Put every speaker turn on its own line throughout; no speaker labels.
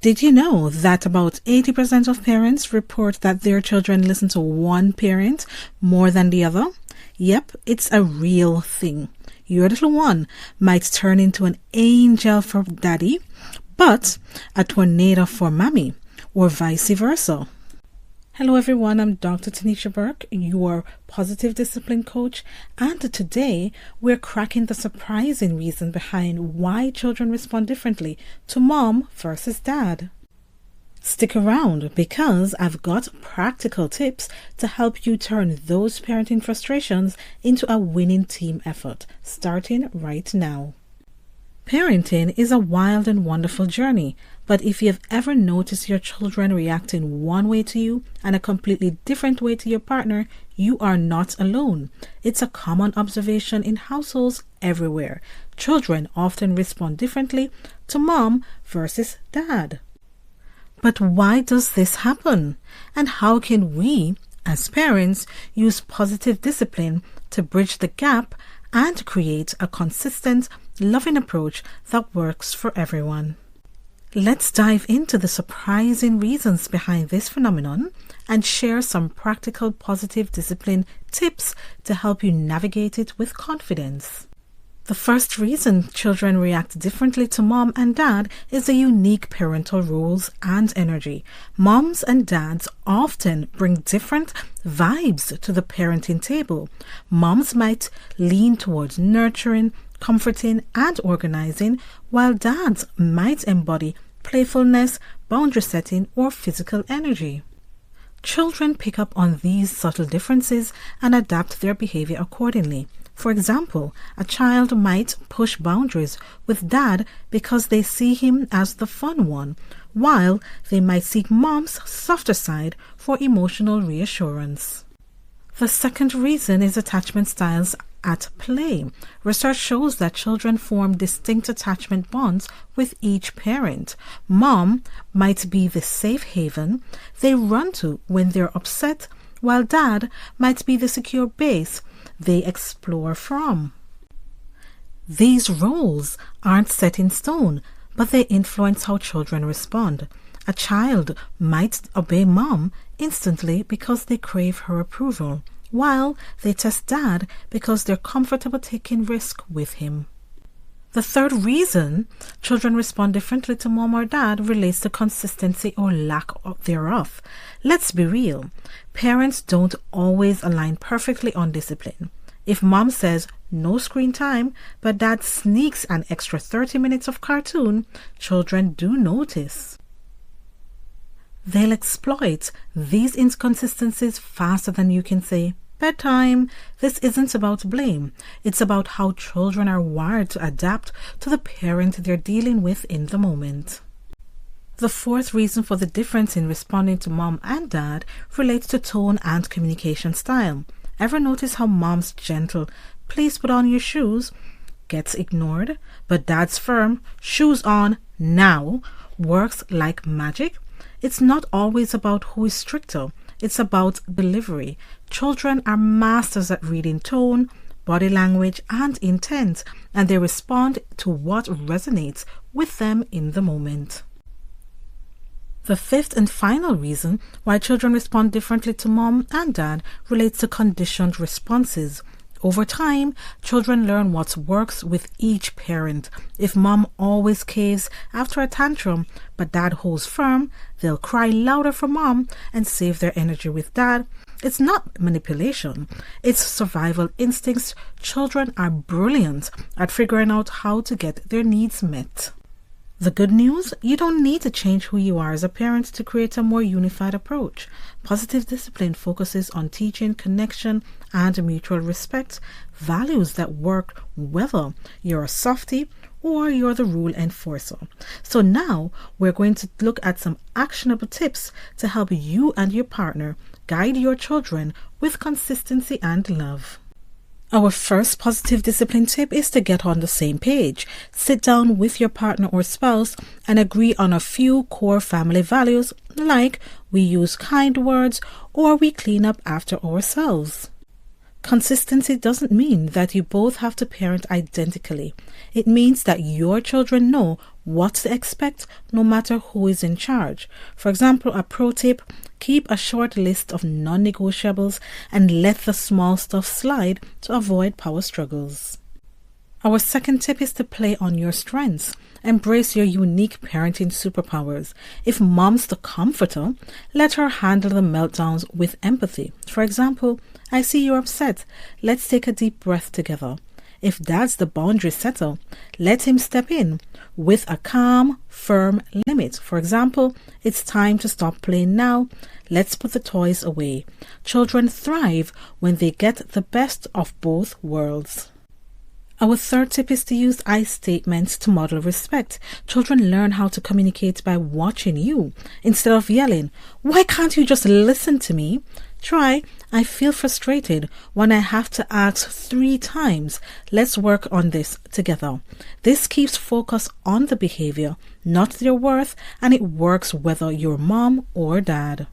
Did you know that about 80% of parents report that their children listen to one parent more than the other? Yep, it's a real thing. Your little one might turn into an angel for daddy, but a tornado for mommy, or vice versa. Hello everyone, I'm Dr. Taniesha Burke, your positive discipline coach, and today we're cracking the surprising reason behind why children respond differently to mom versus dad. Stick around because I've got practical tips to help you turn those parenting frustrations into a winning team effort, starting right now. Parenting is a wild and wonderful journey, but if you've ever noticed your children reacting one way to you and a completely different way to your partner, you are not alone. It's a common observation in households everywhere. Children often respond differently to mom versus dad. But why does this happen? And how can we, as parents, use positive discipline to bridge the gap and create a consistent, loving approach that works for everyone? Let's dive into the surprising reasons behind this phenomenon and share some practical positive discipline tips to help you navigate it with confidence. The first reason children react differently to mom and dad is the unique parental roles and energy. Moms and dads often bring different vibes to the parenting table. Moms might lean towards nurturing, comforting, and organizing, while dads might embody playfulness, boundary setting, or physical energy. Children pick up on these subtle differences and adapt their behavior accordingly. For example, a child might push boundaries with dad because they see him as the fun one, while they might seek mom's softer side for emotional reassurance. The second reason is attachment styles at play. Research shows that children form distinct attachment bonds with each parent. Mom might be the safe haven they run to when they're upset, while dad might be the secure base they explore from. These roles aren't set in stone, but they influence how children respond. A child might obey mom instantly because they crave her approval, while they test dad because they're comfortable taking risk with him. The third reason children respond differently to mom or dad relates to consistency or lack thereof. Let's be real. Parents don't always align perfectly on discipline. If mom says no screen time, but dad sneaks an extra 30 minutes of cartoon, children do notice. They'll exploit these inconsistencies faster than you can say, bedtime. This isn't about blame. It's about how children are wired to adapt to the parent they're dealing with in the moment. The fourth reason for the difference in responding to mom and dad relates to tone and communication style. Ever notice how mom's gentle, please put on your shoes, gets ignored, but dad's firm, shoes on, now, works like magic? It's not always about who is stricter. It's about delivery. Children are masters at reading tone, body language, and intent, and they respond to what resonates with them in the moment. The fifth and final reason why children respond differently to mom and dad relates to conditioned responses. Over time, children learn what works with each parent. If mom always caves after a tantrum, but dad holds firm, they'll cry louder for mom and save their energy with dad. It's not manipulation. It's survival instincts. Children are brilliant at figuring out how to get their needs met. The good news, you don't need to change who you are as a parent to create a more unified approach. Positive discipline focuses on teaching connection and mutual respect, values that work whether you're a softie or you're the rule enforcer. So now we're going to look at some actionable tips to help you and your partner guide your children with consistency and love. Our first positive discipline tip is to get on the same page. Sit down with your partner or spouse and agree on a few core family values like we use kind words or we clean up after ourselves. Consistency doesn't mean that you both have to parent identically. It means that your children know what to expect no matter who is in charge. For example, a pro tip: keep a short list of non-negotiables and let the small stuff slide to avoid power struggles. Our second tip is to play on your strengths. Embrace your unique parenting superpowers. If mom's the comforter, let her handle the meltdowns with empathy. For example, I see you're upset. Let's take a deep breath together. If dad's the boundary setter, let him step in with a calm, firm limit. For example, it's time to stop playing now. Let's put the toys away. Children thrive when they get the best of both worlds. Our third tip is to use I statements to model respect. Children learn how to communicate by watching you. Instead of yelling, "Why can't you just listen to me?" Try, "I feel frustrated when I have to ask 3 times. Let's work on this together." This keeps focus on the behavior, not their worth, and it works whether you're mom or dad.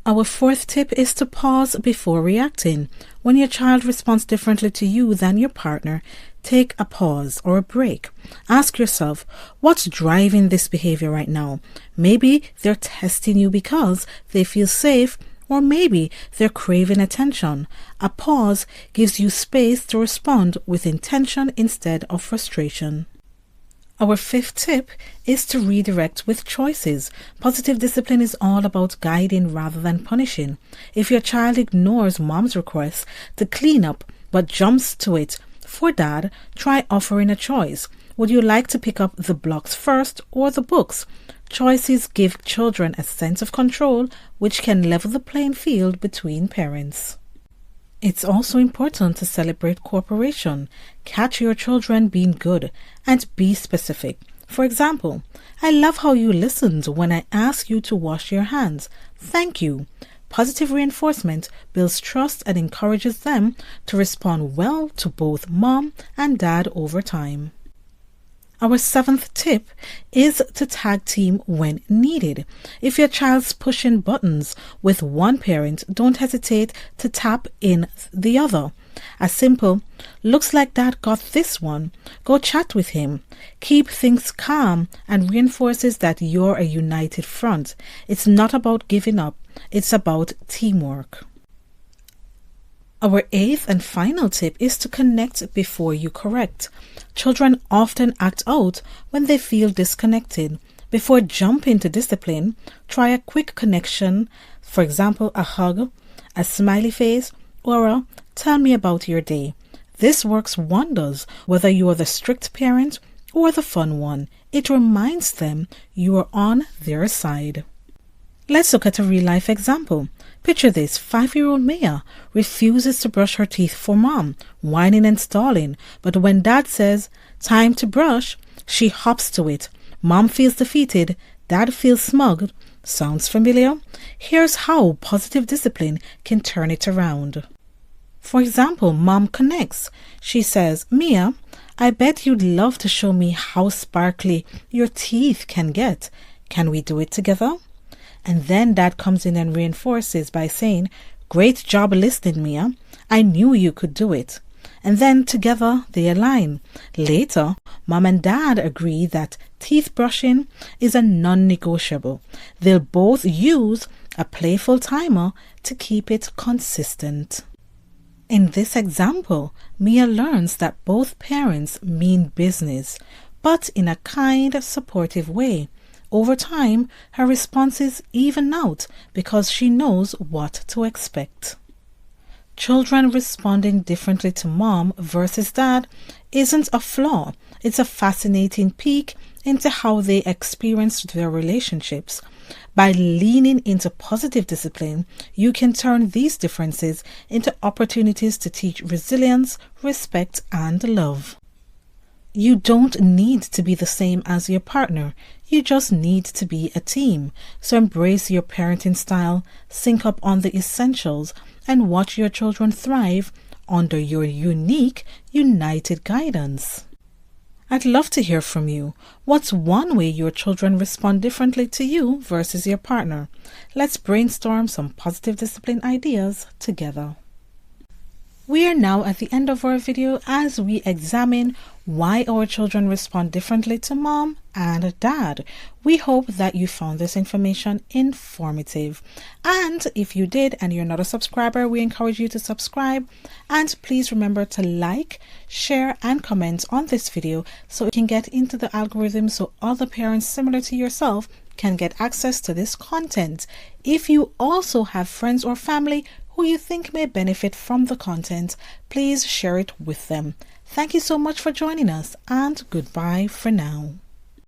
Our fourth tip is to pause before reacting. When your child responds differently to you than your partner, take a pause or a break. Ask yourself, what's driving this behavior right now? Maybe they're testing you because they feel safe, or maybe they're craving attention. A pause gives you space to respond with intention instead of frustration. Our fifth tip is to redirect with choices. Positive discipline is all about guiding rather than punishing. If your child ignores mom's request to clean up but jumps to it for dad, try offering a choice. Would you like to pick up the blocks first or the books? Choices give children a sense of control, which can level the playing field between parents. It's also important to celebrate cooperation. Catch your children being good and be specific. For example, "I love how you listened when I asked you to wash your hands. Thank you." Positive reinforcement builds trust and encourages them to respond well to both mom and dad over time. Our seventh tip is to tag team when needed. If your child's pushing buttons with one parent, don't hesitate to tap in the other. A simple, "Looks like dad got this one. Go chat with him." Keep things calm and reinforces that you're a united front. It's not about giving up, it's about teamwork. Our eighth and final tip is to connect before you correct. Children often act out when they feel disconnected. Before jumping to discipline, try a quick connection, for example, a hug, a smiley face, or a "tell me about your day." This works wonders whether you are the strict parent or the fun one. It reminds them you are on their side. Let's look at a real-life example. Picture this: 5-year-old Mia refuses to brush her teeth for mom, whining and stalling. But when dad says, "Time to brush," she hops to it. Mom feels defeated, dad feels smug. Sounds familiar? Here's how positive discipline can turn it around. For example, mom connects. She says, "Mia, I bet you'd love to show me how sparkly your teeth can get. Can we do it together?" And then dad comes in and reinforces by saying, "Great job listening, Mia. I knew you could do it." And then together they align. Later, mom and dad agree that teeth brushing is a non-negotiable. They'll both use a playful timer to keep it consistent. In this example, Mia learns that both parents mean business, but in a kind, supportive way. Over time, her responses even out because she knows what to expect. Children responding differently to mom versus dad isn't a flaw. It's a fascinating peek into how they experienced their relationships. By leaning into positive discipline, you can turn these differences into opportunities to teach resilience, respect, and love. You don't need to be the same as your partner. You just need to be a team. So embrace your parenting style, sync up on the essentials, and watch your children thrive under your unique, united guidance. I'd love to hear from you. What's one way your children respond differently to you versus your partner? Let's brainstorm some positive discipline ideas together. We are now at the end of our video as we examine why our children respond differently to mom and dad. We hope that you found this information informative. And if you did and you're not a subscriber, we encourage you to subscribe. And please remember to like, share, and comment on this video so it can get into the algorithm so other parents similar to yourself can get access to this content. If you also have friends or family who you think may benefit from the content, please share it with them. Thank you so much for joining us, and goodbye for now.